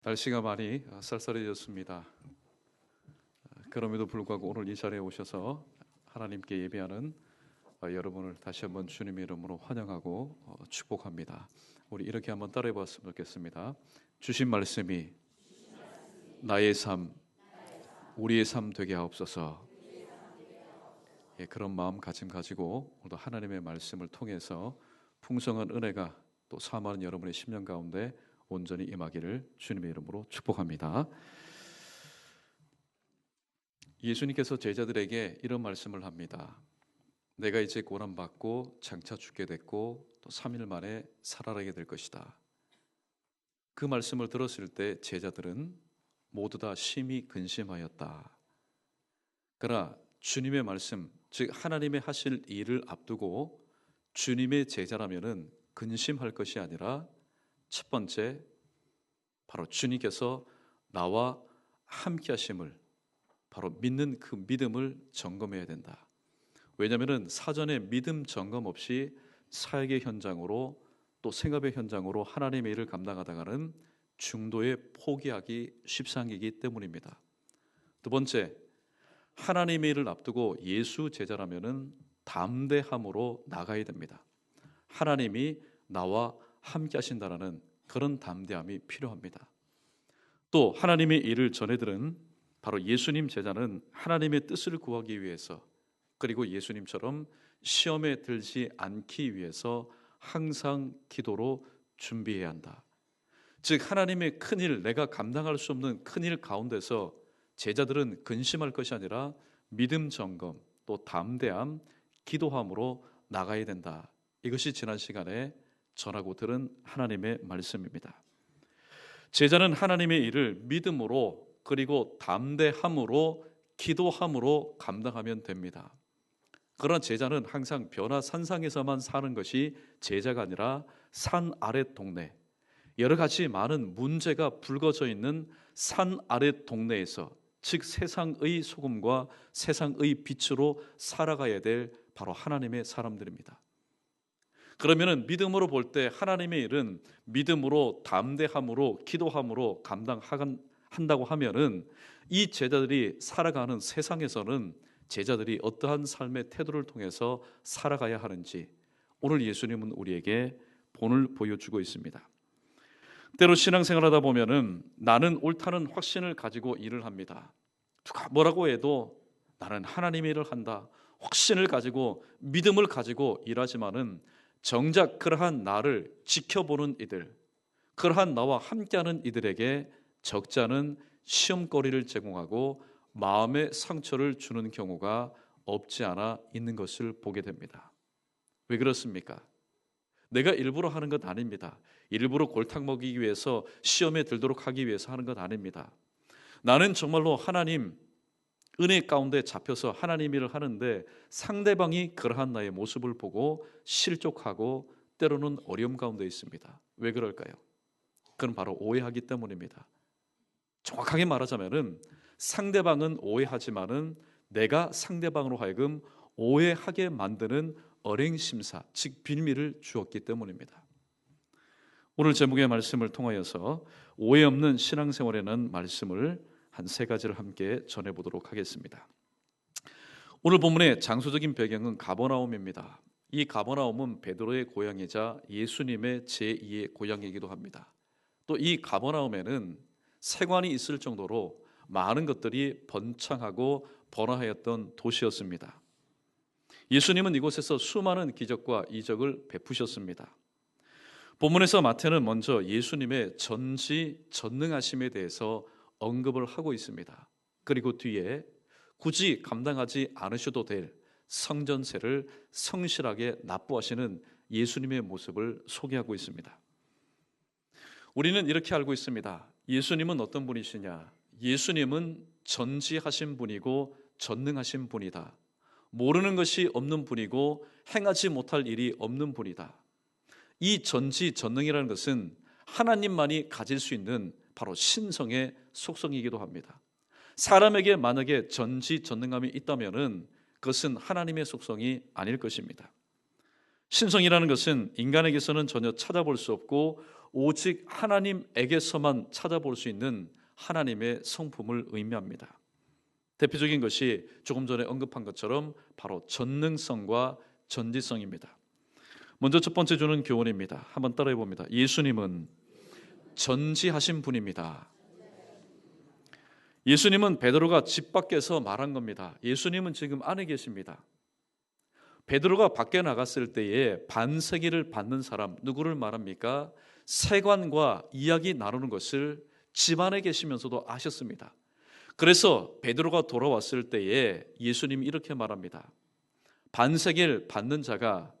날씨가 많이 쌀쌀해졌습니다. 그럼에도 불구하고 오늘 이 자리에 오셔서 하나님께 예배하는 여러분을 다시 한번 주님의 이름으로 환영하고 축복합니다. 우리 이렇게 한번 따라해 봤으면 좋겠습니다. 주신 말씀이 나의 삶, 우리의 삶 되게 하옵소서. 그런 마음가짐 가지고 오늘도 하나님의 말씀을 통해서 풍성한 은혜가 또 사모하는 여러분의 심령 가운데 온전히 임하기를 주님의 이름으로 축복합니다. 예수님께서 제자들에게 이런 말씀을 합니다. 내가 이제 고난받고 장차 죽게 됐고 또 3일 만에 살아나게 될 것이다. 그 말씀을 들었을 때 제자들은 모두 다 심히 근심하였다. 그러나 주님의 말씀, 즉 하나님의 하실 일을 앞두고 주님의 제자라면은 근심할 것이 아니라 첫 번째, 바로 주님께서 나와 함께 하심을 바로 믿는 그 믿음을 점검해야 된다. 왜냐하면 사전에 믿음 점검 없이 사역의 현장으로 또 생업의 현장으로 하나님의 일을 감당하다가는 중도에 포기하기 십상이기 때문입니다. 두 번째, 하나님의 일을 앞두고 예수 제자라면은 담대함으로 나가야 됩니다. 하나님이 나와 함께 하신다라는 그런 담대함이 필요합니다. 또 하나님의 일을 전해들은 바로 예수님 제자는 하나님의 뜻을 구하기 위해서 그리고 예수님처럼 시험에 들지 않기 위해서 항상 기도로 준비해야 한다. 즉 하나님의 큰일, 내가 감당할 수 없는 큰일 가운데서 제자들은 근심할 것이 아니라 믿음 점검 또 담대함, 기도함으로 나가야 된다. 이것이 지난 시간에 전하고 들은 하나님의 말씀입니다. 제자는 하나님의 일을 믿음으로 그리고 담대함으로 기도함으로 감당하면 됩니다. 그러나 제자는 항상 변화산상에서만 사는 것이 제자가 아니라 산 아래 동네, 여러 가지 많은 문제가 불거져 있는 산 아래 동네에서 즉 세상의 소금과 세상의 빛으로 살아가야 될 바로 하나님의 사람들입니다. 그러면은 믿음으로 볼 때 하나님의 일은 믿음으로 담대함으로 기도함으로 감당한다고 하면은 이 제자들이 살아가는 세상에서는 제자들이 어떠한 삶의 태도를 통해서 살아가야 하는지 오늘 예수님은 우리에게 본을 보여주고 있습니다. 때로 신앙생활하다 보면은 나는 옳다는 확신을 가지고 일을 합니다. 누가 뭐라고 해도 나는 하나님의 일을 한다. 확신을 가지고 믿음을 가지고 일하지만은 정작 그러한 나를 지켜보는 이들, 그러한 나와 함께하는 이들에게 적잖은 시험거리를 제공하고 마음의 상처를 주는 경우가 없지 않아 있는 것을 보게 됩니다. 왜 그렇습니까? 내가 일부러 하는 것 아닙니다. 일부러 골탕 먹이기 위해서 시험에 들도록 하기 위해서 하는 것 아닙니다. 나는 정말로 하나님 은혜 가운데 잡혀서 하나님 일을 하는데 상대방이 그러한 나의 모습을 보고 실족하고 때로는 어려움 가운데 있습니다. 왜 그럴까요? 그건 바로 오해하기 때문입니다. 정확하게 말하자면은 상대방은 오해하지만은 내가 상대방으로 하여금 오해하게 만드는 언행심사, 즉 빌미를 주었기 때문입니다. 오늘 제목의 말씀을 통하여서 오해 없는 신앙생활에는 말씀을 한 세 가지를 함께 전해보도록 하겠습니다. 오늘 본문의 장소적인 배경은 가버나움입니다. 이 가버나움은 베드로의 고향이자 예수님의 제2의 고향이기도 합니다. 또 이 가버나움에는 세관이 있을 정도로 많은 것들이 번창하고 번화하였던 도시였습니다. 예수님은 이곳에서 수많은 기적과 이적을 베푸셨습니다. 본문에서 마태는 먼저 예수님의 전지전능하심에 대해서 언급을 하고 있습니다. 그리고 뒤에 굳이 감당하지 않으셔도 될 성전세를 성실하게 납부하시는 예수님의 모습을 소개하고 있습니다. 우리는 이렇게 알고 있습니다. 예수님은 어떤 분이시냐? 예수님은 전지하신 분이고 전능하신 분이다. 모르는 것이 없는 분이고 행하지 못할 일이 없는 분이다. 이 전지전능이라는 것은 하나님만이 가질 수 있는 바로 신성의 속성이기도 합니다. 사람에게 만약에 전지전능함이 있다면은 그것은 하나님의 속성이 아닐 것입니다. 신성이라는 것은 인간에게서는 전혀 찾아볼 수 없고 오직 하나님에게서만 찾아볼 수 있는 하나님의 성품을 의미합니다. 대표적인 것이 조금 전에 언급한 것처럼 바로 전능성과 전지성입니다. 먼저 첫 번째 주는 교훈입니다. 한번 따라해 봅니다. 예수님은 전지하신 분입니다. 예수님은 베드로가 집 밖에서 말한 겁니다. 예수님은 지금 안에 계십니다. 베드로가 밖에 나갔을 때에 반세기를 받는 사람 누구를 말합니까? 세관과 이야기 나누는 것을 집 안에 계시면서도 아셨습니다. 그래서 베드로가 돌아왔을 때에 예수님이 이렇게 말합니다. 반세기를 받는 자가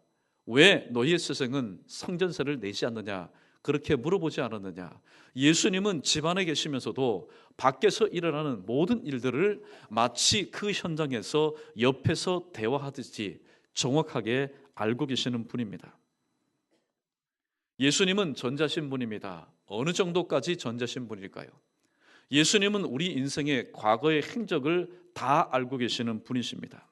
왜 너희의 스승은 성전세를 내지 않느냐 그렇게 물어보지 않았느냐. 예수님은 집 안에 계시면서도 밖에서 일어나는 모든 일들을 마치 그 현장에서 옆에서 대화하듯이 정확하게 알고 계시는 분입니다. 예수님은 전자신 분입니다. 어느 정도까지 전자신 분일까요? 예수님은 우리 인생의 과거의 행적을 다 알고 계시는 분이십니다.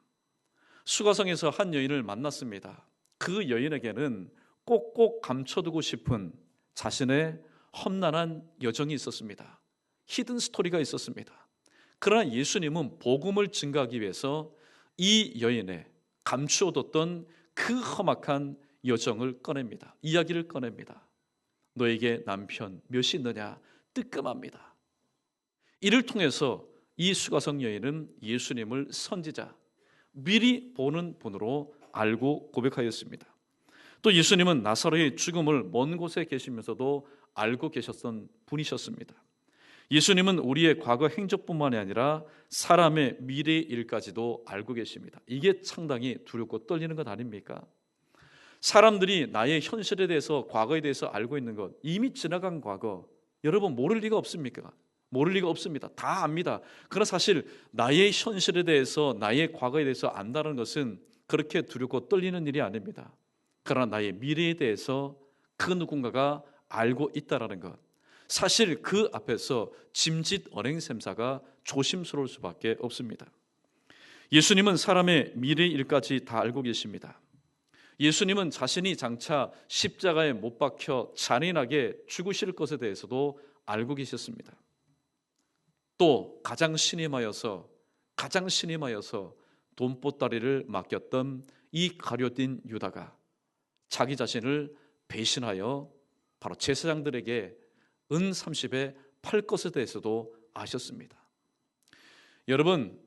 수가성에서 한 여인을 만났습니다. 그 여인에게는 꼭꼭 감춰두고 싶은 자신의 험난한 여정이 있었습니다. 히든 스토리가 있었습니다. 그러나 예수님은 복음을 증거하기 위해서 이 여인의 감추어뒀던 그 험악한 여정을 꺼냅니다. 이야기를 꺼냅니다. 너에게 남편 몇이 있느냐? 뜨끔합니다. 이를 통해서 이 수가성 여인은 예수님을 선지자, 미리 보는 분으로 알고 고백하였습니다. 또 예수님은 나사로의 죽음을 먼 곳에 계시면서도 알고 계셨던 분이셨습니다. 예수님은 우리의 과거 행적뿐만이 아니라 사람의 미래의 일까지도 알고 계십니다. 이게 상당히 두렵고 떨리는 것 아닙니까? 사람들이 나의 현실에 대해서 과거에 대해서 알고 있는 것 이미 지나간 과거 여러분 모를 리가 없습니까? 모를 리가 없습니다. 다 압니다. 그러나 사실 나의 현실에 대해서 나의 과거에 대해서 안다는 것은 그렇게 두렵고 떨리는 일이 아닙니다. 그러나 나의 미래에 대해서 그 누군가가 알고 있다는 것 사실 그 앞에서 짐짓 언행샘사가 조심스러울 수밖에 없습니다. 예수님은 사람의 미래의 일까지 다 알고 계십니다. 예수님은 자신이 장차 십자가에 못 박혀 잔인하게 죽으실 것에 대해서도 알고 계셨습니다. 또 가장 신임하여서 돈보따리를 맡겼던 이 가룟 유다가 자기 자신을 배신하여 바로 제사장들에게 은 30에 팔 것에 대해서도 아셨습니다. 여러분,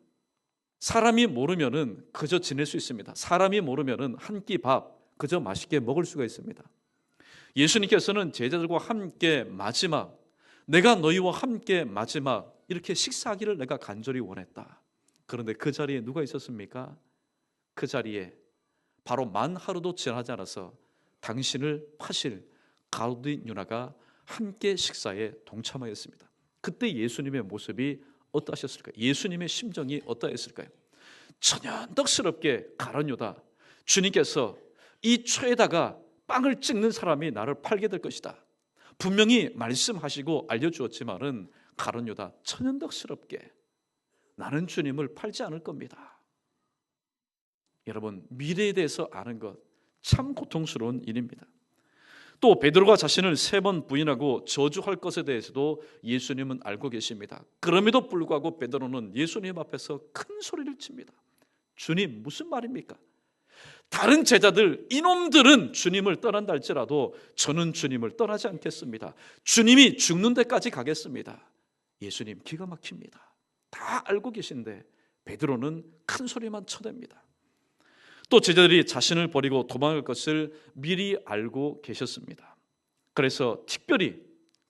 사람이 모르면은 그저 지낼 수 있습니다. 사람이 모르면은 한 끼 밥 그저 맛있게 먹을 수가 있습니다. 예수님께서는 제자들과 함께 마지막 내가 너희와 함께 마지막 이렇게 식사하기를 내가 간절히 원했다. 그런데 그 자리에 누가 있었습니까? 그 자리에 바로 만 하루도 지나지 않아서 당신을 파실 가룟 유다가 함께 식사에 동참하였습니다. 그때 예수님의 모습이 어떠하셨을까요? 예수님의 심정이 어떠했을까요? 천연덕스럽게 가룟 유다 주님께서 이 초에다가 빵을 찍는 사람이 나를 팔게 될 것이다. 분명히 말씀하시고 알려주었지만은 가룟 유다 천연덕스럽게 나는 주님을 팔지 않을 겁니다. 여러분 미래에 대해서 아는 것 참 고통스러운 일입니다. 또 베드로가 자신을 3번 부인하고 저주할 것에 대해서도 예수님은 알고 계십니다. 그럼에도 불구하고 베드로는 예수님 앞에서 큰 소리를 칩니다. 주님 무슨 말입니까? 다른 제자들 이놈들은 주님을 떠난다 할지라도 저는 주님을 떠나지 않겠습니다. 주님이 죽는 데까지 가겠습니다. 예수님 기가 막힙니다. 다 알고 계신데 베드로는 큰 소리만 쳐댑니다. 또 제자들이 자신을 버리고 도망할 것을 미리 알고 계셨습니다. 그래서 특별히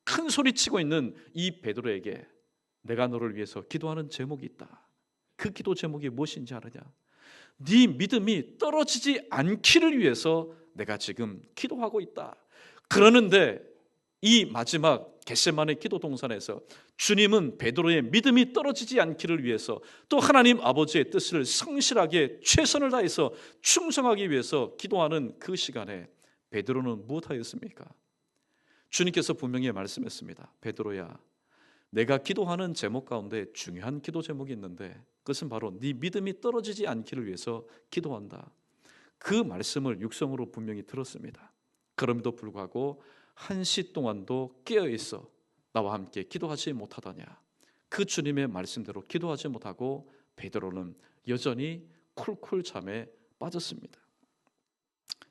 큰 소리치고 있는 이 베드로에게 내가 너를 위해서 기도하는 제목이 있다. 그 기도 제목이 무엇인지 아느냐? 네 믿음이 떨어지지 않기를 위해서 내가 지금 기도하고 있다. 그러는데 이 마지막 겟세마네 기도 동산에서 주님은 베드로의 믿음이 떨어지지 않기를 위해서 또 하나님 아버지의 뜻을 성실하게 최선을 다해서 충성하기 위해서 기도하는 그 시간에 베드로는 무엇하였습니까? 주님께서 분명히 말씀했습니다. 베드로야, 내가 기도하는 제목 가운데 중요한 기도 제목이 있는데 그것은 바로 네 믿음이 떨어지지 않기를 위해서 기도한다. 그 말씀을 육성으로 분명히 들었습니다. 그럼에도 불구하고 1시 동안도 깨어 있어 나와 함께 기도하지 못하더냐. 그 주님의 말씀대로 기도하지 못하고 베드로는 여전히 쿨쿨 잠에 빠졌습니다.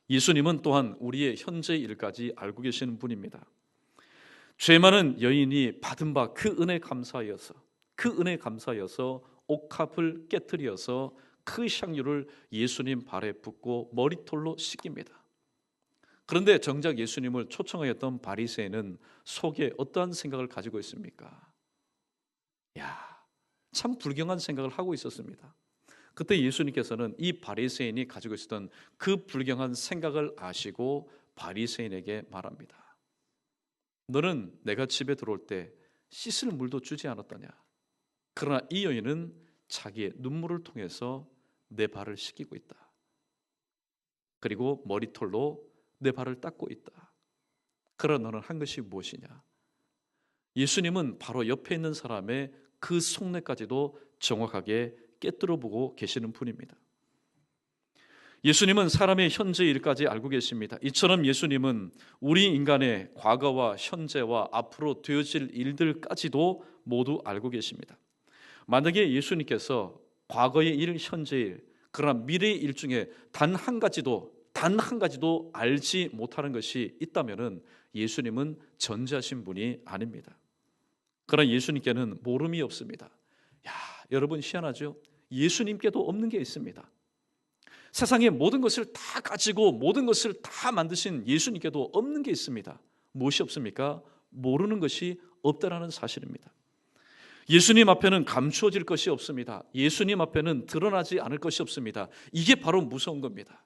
예수님은 또한 우리의 현재 일까지 알고 계시는 분입니다. 죄 많은 여인이 받은 바 그 은혜 감사여서 옥합을 깨뜨려서 그 향유를 예수님 발에 붓고 머리털로 씻깁니다. 그런데 정작 예수님을 초청하였던 바리새인은 속에 어떠한 생각을 가지고 있습니까? 참 불경한 생각을 하고 있었습니다. 그때 예수님께서는 이 바리새인이 가지고 있었던 그 불경한 생각을 아시고 바리새인에게 말합니다. 너는 내가 집에 들어올 때 씻을 물도 주지 않았더냐. 그러나 이 여인은 자기의 눈물을 통해서 내 발을 씻기고 있다. 그리고 머리털로 내 발을 닦고 있다. 그러나 너는 한 것이 무엇이냐? 예수님은 바로 옆에 있는 사람의 그 속내까지도 정확하게 깨뜨려 보고 계시는 분입니다. 예수님은 사람의 현재 일까지 알고 계십니다. 이처럼 예수님은 우리 인간의 과거와 현재와 앞으로 되어질 일들까지도 모두 알고 계십니다. 만약에 예수님께서 과거의 일, 현재 일, 그러나 미래의 일 중에 단 한 가지도 알지 못하는 것이 있다면 예수님은 전지하신 분이 아닙니다. 그러나 예수님께는 모름이 없습니다. 여러분 희한하죠? 예수님께도 없는 게 있습니다. 세상의 모든 것을 다 가지고 모든 것을 다 만드신 예수님께도 없는 게 있습니다. 무엇이 없습니까? 모르는 것이 없다라는 사실입니다. 예수님 앞에는 감추어질 것이 없습니다. 예수님 앞에는 드러나지 않을 것이 없습니다. 이게 바로 무서운 겁니다.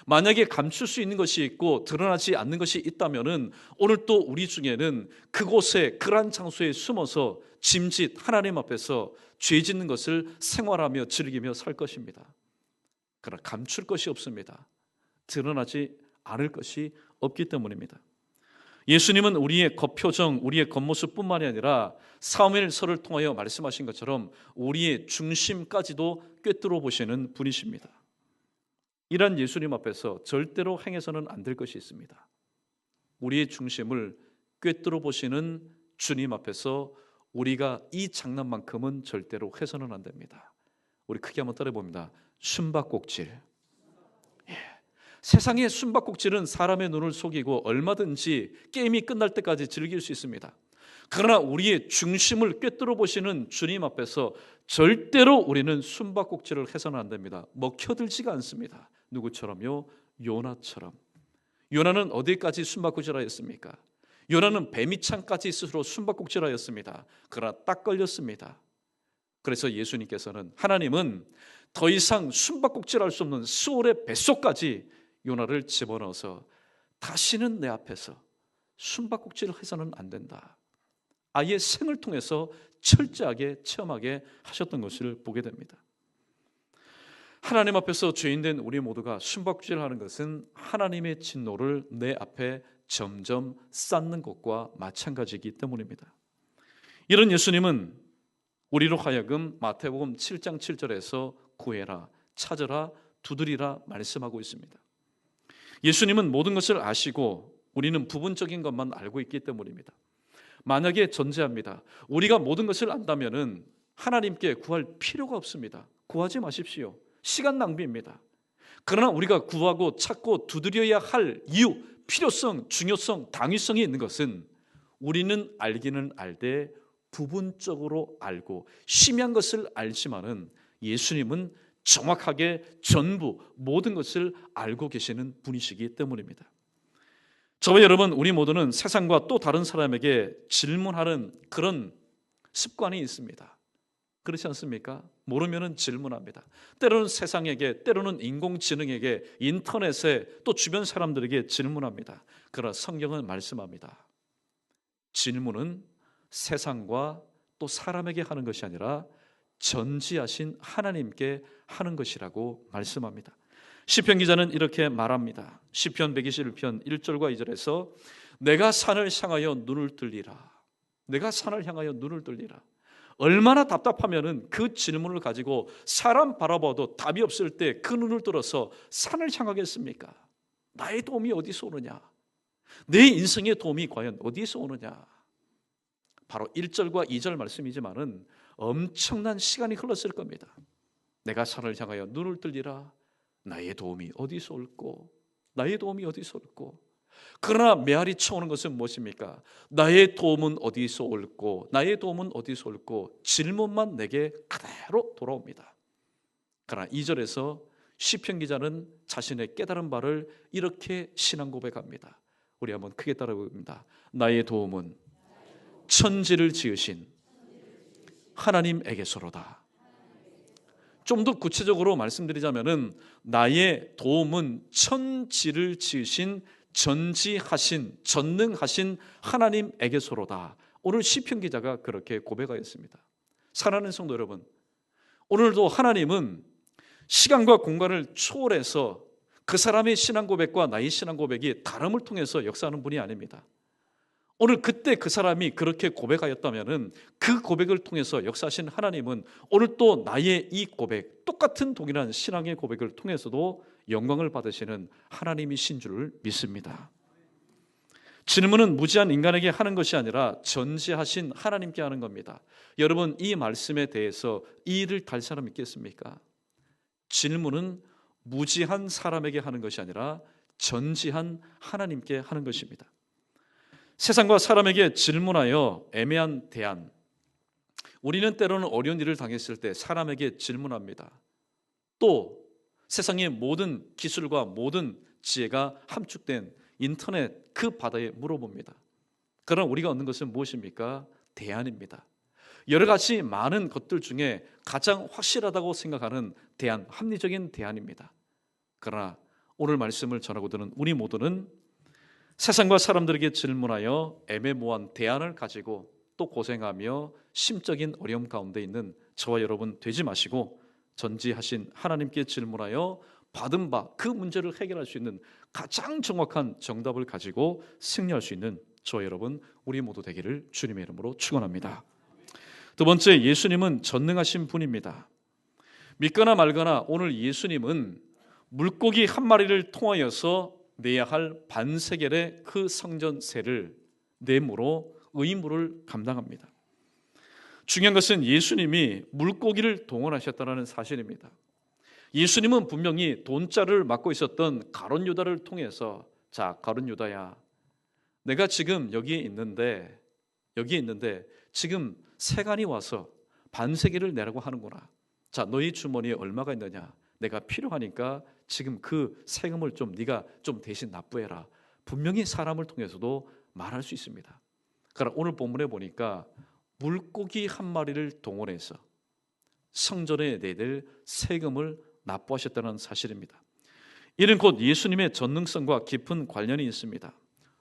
만약에 감출 수 있는 것이 있고 드러나지 않는 것이 있다면 오늘 또 우리 중에는 그곳에 그러한 장소에 숨어서 짐짓 하나님 앞에서 죄 짓는 것을 생활하며 즐기며 살 것입니다. 그러나 감출 것이 없습니다. 드러나지 않을 것이 없기 때문입니다. 예수님은 우리의 겉표정, 우리의 겉모습뿐만이 아니라 사무엘서를 통하여 말씀하신 것처럼 우리의 중심까지도 꿰뚫어 보시는 분이십니다. 이런 예수님 앞에서 절대로 행해서는 안 될 것이 있습니다. 우리의 중심을 꿰뚫어 보시는 주님 앞에서 우리가 이 장난만큼은 절대로 해서는 안 됩니다. 우리 크게 한번 따라해봅니다. 숨바꼭질. 세상의 숨바꼭질은 사람의 눈을 속이고 얼마든지 게임이 끝날 때까지 즐길 수 있습니다. 그러나 우리의 중심을 꿰뚫어 보시는 주님 앞에서 절대로 우리는 숨바꼭질을 해서는 안 됩니다. 먹혀들지가 않습니다. 누구처럼요? 요나처럼. 요나는 어디까지 숨바꼭질하였습니까? 요나는 배미창까지 스스로 숨바꼭질하였습니다. 그러나 딱 걸렸습니다. 그래서 예수님께서는, 하나님은 더 이상 숨바꼭질할 수 없는 수월의 뱃속까지 요나를 집어넣어서 다시는 내 앞에서 숨바꼭질을 해서는 안 된다. 아예 생을 통해서 철저하게 체험하게 하셨던 것을 보게 됩니다. 하나님 앞에서 죄인된 우리 모두가 숨바꼭질하는 것은 하나님의 진노를 내 앞에 점점 쌓는 것과 마찬가지이기 때문입니다. 이런 예수님은 우리로 하여금 마태복음 7장 7절에서 구해라, 찾으라, 두드리라 말씀하고 있습니다. 예수님은 모든 것을 아시고 우리는 부분적인 것만 알고 있기 때문입니다. 만약에 전제합니다. 우리가 모든 것을 안다면은 하나님께 구할 필요가 없습니다. 구하지 마십시오. 시간 낭비입니다. 그러나 우리가 구하고 찾고 두드려야 할 이유, 필요성, 중요성, 당위성이 있는 것은 우리는 알기는 알되 부분적으로 알고 희미한 것을 알지만은 예수님은 정확하게 전부 모든 것을 알고 계시는 분이시기 때문입니다. 저와 여러분, 우리 모두는 세상과 또 다른 사람에게 질문하는 그런 습관이 있습니다. 그렇지 않습니까? 모르면은 질문합니다. 때로는 세상에게, 때로는 인공지능에게, 인터넷에, 또 주변 사람들에게 질문합니다. 그러나 성경은 말씀합니다. 질문은 세상과 또 사람에게 하는 것이 아니라 전지하신 하나님께 하는 것이라고 말씀합니다. 시편 기자는 이렇게 말합니다. 시편 121편 1절과 2절에서 내가 산을 향하여 눈을 들리라. 내가 산을 향하여 눈을 들리라. 얼마나 답답하면은 그 질문을 가지고 사람 바라봐도 답이 없을 때 그 눈을 들어서 산을 향하겠습니까? 나의 도움이 어디서 오느냐? 내 인생의 도움이 과연 어디서 오느냐? 바로 1절과 2절 말씀이지만은 엄청난 시간이 흘렀을 겁니다. 내가 산을 향하여 눈을 들리라. 나의 도움이 어디서 올꼬? 나의 도움이 어디서 올꼬? 그러나 메아리 쳐오는 것은 무엇입니까? 나의 도움은 어디서 올꼬? 나의 도움은 어디서 올꼬? 질문만 내게 그대로 돌아옵니다. 그러나 2절에서 시편 기자는 자신의 깨달은 바를 이렇게 신앙 고백합니다. 우리 한번 크게 따라 부릅니다. 나의 도움은 천지를 지으신 하나님에게서로다. 좀 더 구체적으로 말씀드리자면은 나의 도움은 천지를 지으신 전지하신 전능하신 하나님에게서로다. 오늘 시편 기자가 그렇게 고백하였습니다. 사랑하는 성도 여러분, 오늘도 하나님은 시간과 공간을 초월해서 그 사람의 신앙 고백과 나의 신앙 고백이 다름을 통해서 역사하는 분이 아닙니다. 오늘 그때 그 사람이 그렇게 고백하였다면 그 고백을 통해서 역사하신 하나님은 오늘 또 나의 이 고백, 똑같은 동일한 신앙의 고백을 통해서도 영광을 받으시는 하나님이신 줄을 믿습니다. 질문은 무지한 인간에게 하는 것이 아니라 전지하신 하나님께 하는 겁니다. 여러분, 이 말씀에 대해서 이의를 달 사람 있겠습니까? 질문은 무지한 사람에게 하는 것이 아니라 전지한 하나님께 하는 것입니다. 세상과 사람에게 질문하여 애매한 대안, 우리는 때로는 어려운 일을 당했을 때 사람에게 질문합니다. 또 세상의 모든 기술과 모든 지혜가 함축된 인터넷 그 바다에 물어봅니다. 그러나 우리가 얻는 것은 무엇입니까? 대안입니다. 여러 가지 많은 것들 중에 가장 확실하다고 생각하는 대안, 합리적인 대안입니다. 그러나 오늘 말씀을 전하고 듣는 우리 모두는 세상과 사람들에게 질문하여 애매모호한 대안을 가지고 또 고생하며 심적인 어려움 가운데 있는 저와 여러분 되지 마시고 전지하신 하나님께 질문하여 받은 바 그 문제를 해결할 수 있는 가장 정확한 정답을 가지고 승리할 수 있는 저와 여러분 우리 모두 되기를 주님의 이름으로 축원합니다. 두 번째, 예수님은 전능하신 분입니다. 믿거나 말거나 오늘 예수님은 물고기 한 마리를 통하여서 내야 할 반세겔의 그 성전세를 내므로 의무를 감당합니다. 중요한 것은 예수님이 물고기를 동원하셨다는 사실입니다. 예수님은 분명히 돈자를 맡고 있었던 가룟 유다를 통해서 자, 가룟 유다야, 내가 지금 여기에 있는데 지금 세간이 와서 반세겔을 내라고 하는구나. 자, 너희 주머니에 얼마가 있느냐? 내가 필요하니까 지금 그 세금을 좀 네가 좀 대신 납부해라. 분명히 사람을 통해서도 말할 수 있습니다. 그러나 오늘 본문에 보니까 물고기 한 마리를 동원해서 성전에 내야 될 세금을 납부하셨다는 사실입니다. 이는 곧 예수님의 전능성과 깊은 관련이 있습니다.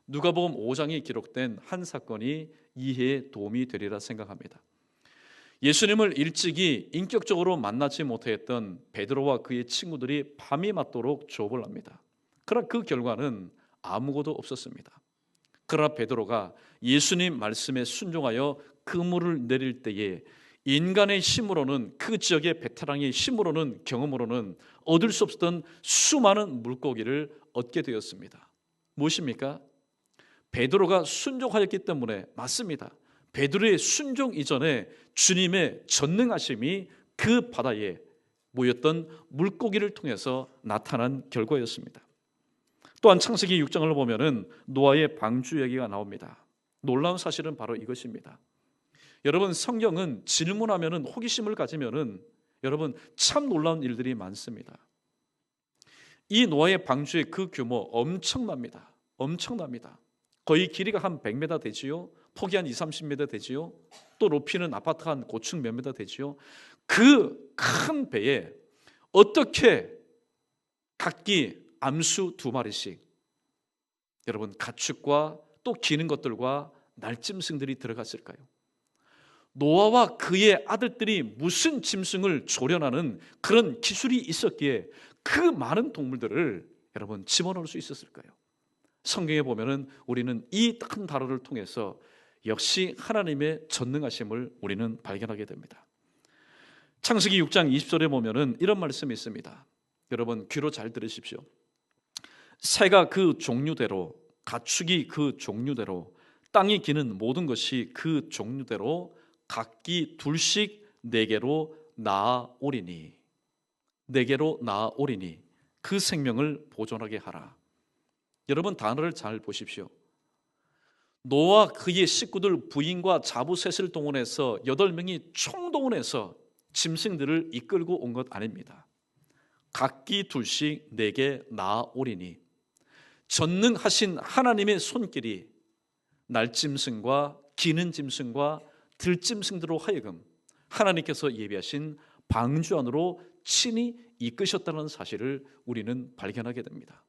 누가복음 5장에 기록된 한 사건이 이해에 도움이 되리라 생각합니다. 예수님을 일찍이 인격적으로 만나지 못했던 베드로와 그의 친구들이 밤이 맞도록 조업을 합니다. 그러나 그 결과는 아무것도 없었습니다. 그러나 베드로가 예수님 말씀에 순종하여 그물을 내릴 때에 인간의 힘으로는, 그 지역의 베테랑의 힘으로는, 경험으로는 얻을 수 없었던 수많은 물고기를 얻게 되었습니다. 무엇입니까? 베드로가 순종하였기 때문에 맞습니다. 베드로의 순종 이전에 주님의 전능하심이 그 바다에 모였던 물고기를 통해서 나타난 결과였습니다. 또한 창세기 6장을 보면은 노아의 방주 얘기가 나옵니다. 놀라운 사실은 바로 이것입니다. 여러분, 성경은 질문하면은, 호기심을 가지면은 여러분 참 놀라운 일들이 많습니다. 이 노아의 방주의 그 규모 엄청납니다. 거의 길이가 한 100m 되지요. 폭이 한 20-30m 되지요. 또 높이는 아파트 한 고층 몇 미터 되지요. 그 큰 배에 어떻게 각기 암수 2마리씩 여러분 가축과 또 기는 것들과 날짐승들이 들어갔을까요? 노아와 그의 아들들이 무슨 짐승을 조련하는 그런 기술이 있었기에 그 많은 동물들을 여러분 집어넣을 수 있었을까요? 성경에 보면은 우리는 이 큰 단어를 통해서 역시 하나님의 전능하심을 우리는 발견하게 됩니다. 창세기 6장 20절에 보면은 이런 말씀이 있습니다. 여러분 귀로 잘 들으십시오. 새가 그 종류대로 가축이 그 종류대로, 땅이 기는 모든 것이 그 종류대로 각기 둘씩 내게로 나아오리니, 내게로 나아오리니 그 생명을 보존하게 하라. 여러분, 단어를 잘 보십시오. 노아 그의 식구들 부인과 자부셋을 동원해서 8명이 총동원해서 짐승들을 이끌고 온 것 아닙니다. 각기 둘씩 내게 나아오리니, 전능하신 하나님의 손길이 날짐승과 기는 짐승과 들짐승들로 하여금 하나님께서 예비하신 방주 안으로 친히 이끄셨다는 사실을 우리는 발견하게 됩니다.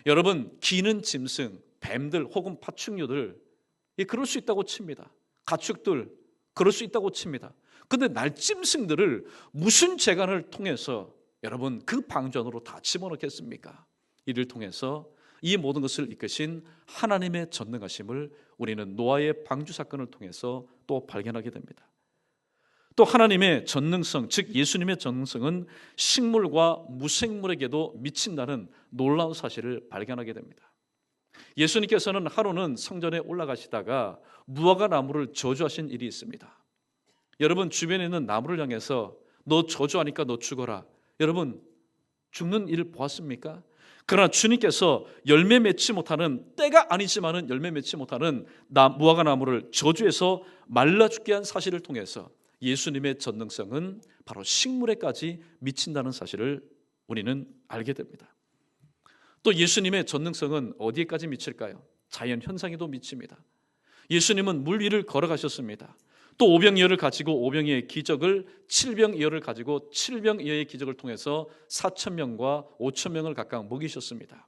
여러분, 기는 짐승, 뱀들 혹은 파충류들, 그럴 수 있다고 칩니다. 가축들 그럴 수 있다고 칩니다. 그런데 날짐승들을 무슨 재간을 통해서 여러분 그 방주 안으로 다 집어넣겠습니까? 이를 통해서 이 모든 것을 이끄신 하나님의 전능하심을 우리는 노아의 방주 사건을 통해서 또 발견하게 됩니다. 또 하나님의 전능성, 즉 예수님의 전능성은 식물과 무생물에게도 미친다는 놀라운 사실을 발견하게 됩니다. 예수님께서는 하루는 성전에 올라가시다가 무화과 나무를 저주하신 일이 있습니다. 여러분, 주변에 있는 나무를 향해서 너 저주하니까 너 죽어라. 여러분, 죽는 일을 보았습니까? 그러나 주님께서 열매 맺지 못하는, 때가 아니지만은 열매 맺지 못하는 무화과 나무를 저주해서 말라 죽게 한 사실을 통해서 예수님의 전능성은 바로 식물에까지 미친다는 사실을 우리는 알게 됩니다. 또 예수님의 전능성은 어디에까지 미칠까요? 자연 현상에도 미칩니다. 예수님은 물 위를 걸어가셨습니다. 또 오병이어를 가지고 오병이어의 기적을, 칠병이어를 가지고 칠병이어의 기적을 통해서 4,000명과 5,000명을 각각 먹이셨습니다.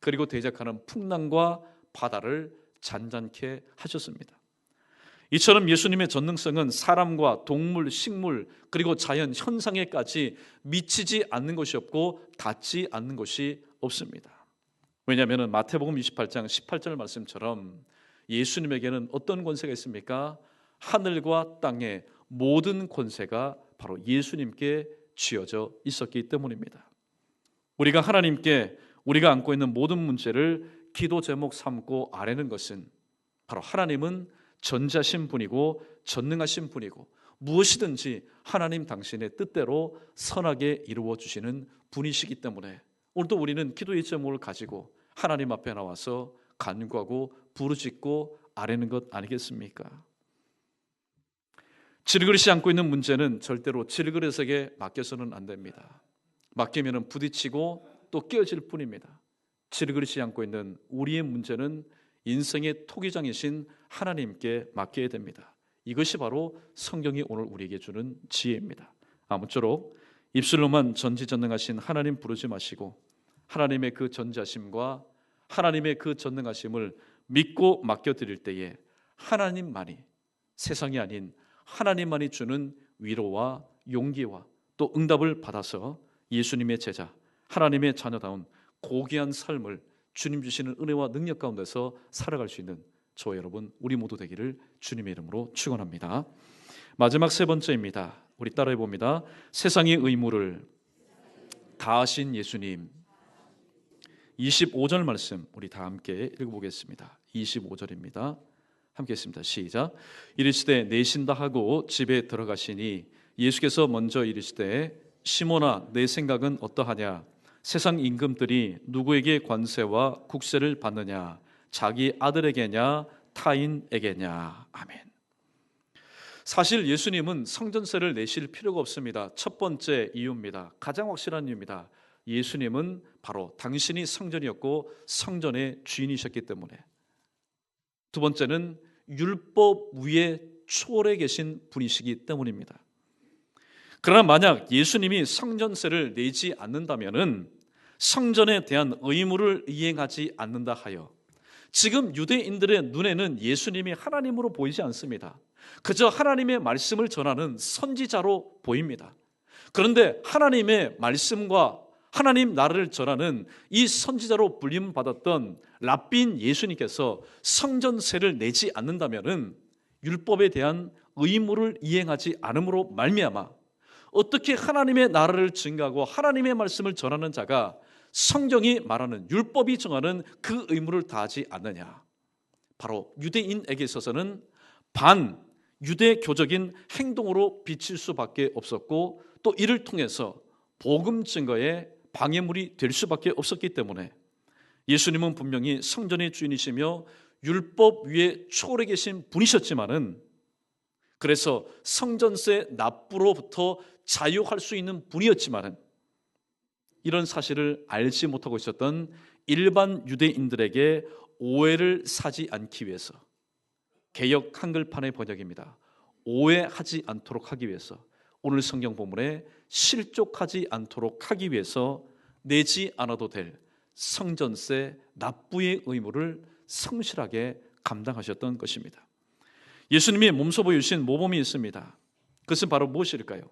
그리고 대적하는 풍랑과 바다를 잔잔케 하셨습니다. 이처럼 예수님의 전능성은 사람과 동물, 식물 그리고 자연 현상에까지 미치지 않는 것이 없고 닿지 않는 것이 없습니다. 왜냐하면 마태복음 28장 18절 말씀처럼 예수님에게는 어떤 권세가 있습니까? 하늘과 땅의 모든 권세가 바로 예수님께 쥐어져 있었기 때문입니다. 우리가 하나님께 우리가 안고 있는 모든 문제를 기도 제목 삼고 아뢰는 것은 바로 하나님은 전지하신 분이고 전능하신 분이고 무엇이든지 하나님 당신의 뜻대로 선하게 이루어 주시는 분이시기 때문에 오늘도 우리는 기도의 제목을 가지고 하나님 앞에 나와서 간구하고 부르짖고 아뢰는 것 아니겠습니까? 질그릇이 안고 있는 문제는 절대로 질그릇에게 맡겨서는 안 됩니다. 맡기면 부딪히고 또 깨어질 뿐입니다. 질그릇이 안고 있는 우리의 문제는 인생의 토기장이신 하나님께 맡겨야 됩니다. 이것이 바로 성경이 오늘 우리에게 주는 지혜입니다. 아무쪼록 입술로만 전지전능하신 하나님 부르지 마시고 하나님의 그 전지하심과 하나님의 그 전능하심을 믿고 맡겨드릴 때에 하나님만이, 세상이 아닌 하나님만이 주는 위로와 용기와 또 응답을 받아서 예수님의 제자, 하나님의 자녀다운 고귀한 삶을 주님 주시는 은혜와 능력 가운데서 살아갈 수 있는 저와 여러분 우리 모두 되기를 주님의 이름으로 축원합니다. 마지막 세 번째입니다. 우리 따라해 봅니다. 세상의 의무를 다하신 예수님. 25절 말씀 우리 다 함께 읽어보겠습니다. 25절입니다. 함께 했습니다. 시작. 이르시되 내신다 하고 집에 들어가시니 예수께서 먼저 이르시되 시몬아 내 생각은 어떠하냐? 세상 임금들이 누구에게 관세와 국세를 받느냐? 자기 아들에게냐 타인에게냐? 아멘. 사실 예수님은 성전세를 내실 필요가 없습니다. 첫 번째 이유입니다. 가장 확실한 이유입니다. 예수님은 바로 당신이 성전이었고 성전의 주인이셨기 때문에. 두 번째는 율법 위에 초월해 계신 분이시기 때문입니다. 그러나 만약 예수님이 성전세를 내지 않는다면은 성전에 대한 의무를 이행하지 않는다 하여 지금 유대인들의 눈에는 예수님이 하나님으로 보이지 않습니다. 그저 하나님의 말씀을 전하는 선지자로 보입니다. 그런데 하나님의 말씀과 하나님 나라를 전하는 이 선지자로 불림받았던 랍빈 예수님께서 성전세를 내지 않는다면은 율법에 대한 의무를 이행하지 않음으로 말미암아 어떻게 하나님의 나라를 증거하고 하나님의 말씀을 전하는 자가 성경이 말하는 율법이 정하는 그 의무를 다하지 않느냐. 바로 유대인에게 있어서는 반유대교적인 행동으로 비칠 수밖에 없었고 또 이를 통해서 복음 증거의 방해물이 될 수밖에 없었기 때문에 예수님은 분명히 성전의 주인이시며 율법 위에 초월해 계신 분이셨지만은 그래서 성전세 납부로부터 자유할 수 있는 분이었지만은 이런 사실을 알지 못하고 있었던 일반 유대인들에게 오해를 사지 않기 위해서 개역 한글판의 번역입니다. 오해하지 않도록 하기 위해서 오늘 성경 본문에 실족하지 않도록 하기 위해서 내지 않아도 될 성전세 납부의 의무를 성실하게 감당하셨던 것입니다. 예수님이 몸소 보여주신 모범이 있습니다. 그것은 바로 무엇일까요?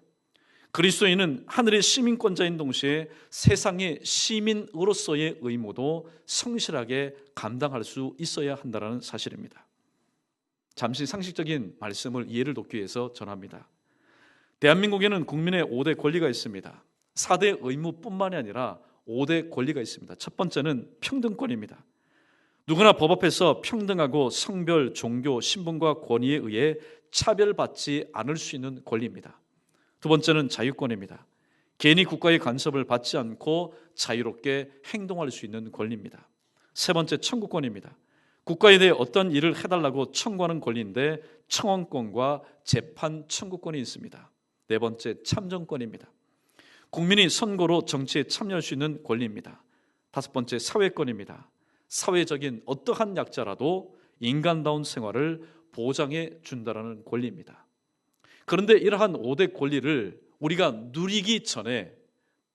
그리스도인은 하늘의 시민권자인 동시에 세상의 시민으로서의 의무도 성실하게 감당할 수 있어야 한다는 사실입니다. 잠시 상식적인 말씀을 이해를 돕기 위해서 전합니다. 대한민국에는 국민의 5대 권리가 있습니다. 4대 의무뿐만이 아니라 5대 권리가 있습니다. 첫 번째는 평등권입니다. 누구나 법 앞에서 평등하고 성별, 종교, 신분과 권위에 의해 차별받지 않을 수 있는 권리입니다. 두 번째는 자유권입니다. 개인이 국가의 간섭을 받지 않고 자유롭게 행동할 수 있는 권리입니다. 세 번째 청구권입니다. 국가에 대해 어떤 일을 해달라고 청구하는 권리인데 청원권과 재판 청구권이 있습니다. 네 번째 참정권입니다. 국민이 선거로 정치에 참여할 수 있는 권리입니다. 다섯 번째 사회권입니다. 사회적인 어떠한 약자라도 인간다운 생활을 보장해 준다는 권리입니다. 그런데 이러한 5대 권리를 우리가 누리기 전에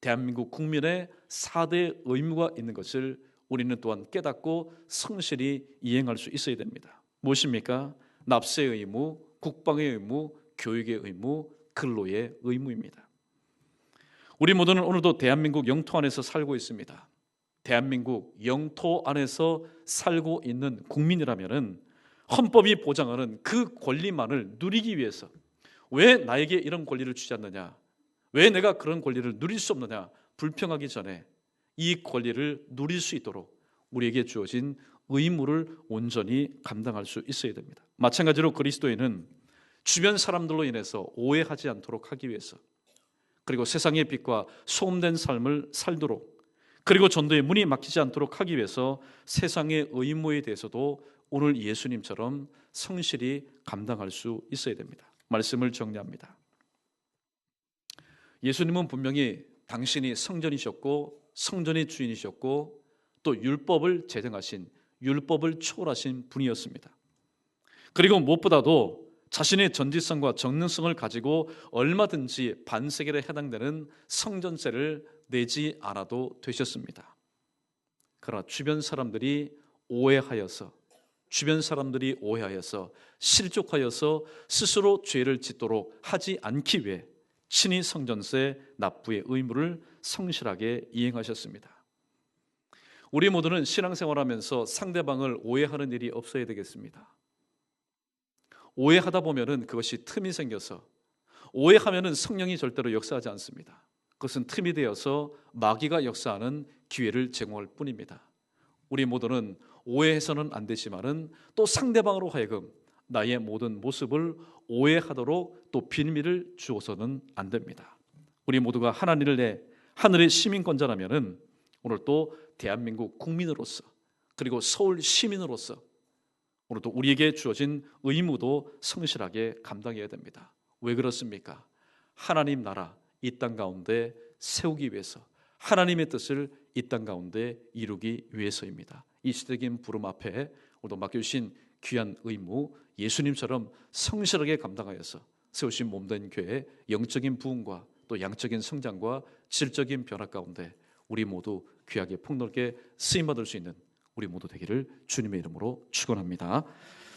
대한민국 국민의 4대 의무가 있는 것을 우리는 또한 깨닫고 성실히 이행할 수 있어야 됩니다. 무엇입니까? 납세의 의무, 국방의 의무, 교육의 의무, 근로의 의무입니다. 우리 모두는 오늘도 대한민국 영토 안에서 살고 있습니다. 대한민국 영토 안에서 살고 있는 국민이라면은 헌법이 보장하는 그 권리만을 누리기 위해서 왜 나에게 이런 권리를 주지 않느냐? 왜 내가 그런 권리를 누릴 수 없느냐? 불평하기 전에 이 권리를 누릴 수 있도록 우리에게 주어진 의무를 온전히 감당할 수 있어야 됩니다. 마찬가지로 그리스도인은 주변 사람들로 인해서 오해하지 않도록 하기 위해서 그리고 세상의 빛과 소음된 삶을 살도록 그리고 전도의 문이 막히지 않도록 하기 위해서 세상의 의무에 대해서도 오늘 예수님처럼 성실히 감당할 수 있어야 됩니다. 말씀을 정리합니다. 예수님은 분명히 당신이 성전이셨고 성전의 주인이셨고 또 율법을 제정하신 율법을 초월하신 분이었습니다. 그리고 무엇보다도 자신의 전지성과 정능성을 가지고 얼마든지 반세겔에 해당되는 성전세를 내지 않아도 되셨습니다. 그러나 주변 사람들이 오해하여서 실족하여서 스스로 죄를 짓도록 하지 않기 위해 친히 성전세 납부의 의무를 성실하게 이행하셨습니다. 우리 모두는 신앙생활하면서 상대방을 오해하는 일이 없어야 되겠습니다. 오해하다 보면은 그것이 틈이 생겨서 오해하면은 성령이 절대로 역사하지 않습니다. 그것은 틈이 되어서 마귀가 역사하는 기회를 제공할 뿐입니다. 우리 모두는 오해해서는 안 되지만은 또 상대방으로 하여금 나의 모든 모습을 오해하도록 또 빌미를 주어서는 안 됩니다. 우리 모두가 하늘의 시민권자라면은 오늘 또 대한민국 국민으로서 그리고 서울 시민으로서 오늘 또 우리에게 주어진 의무도 성실하게 감당해야 됩니다. 왜 그렇습니까? 하나님 나라 이 땅 가운데 세우기 위해서 하나님의 뜻을 이 땅 가운데 이루기 위해서입니다. 이 시대적인 부름 앞에 오늘도 맡겨주신 귀한 의무 예수님처럼 성실하게 감당하여서 세우신 몸된 교회의 영적인 부흥과 또 양적인 성장과 질적인 변화 가운데 우리 모두 귀하게 폭넓게 쓰임받을 수 있는 우리 모두 되기를 주님의 이름으로 축원합니다.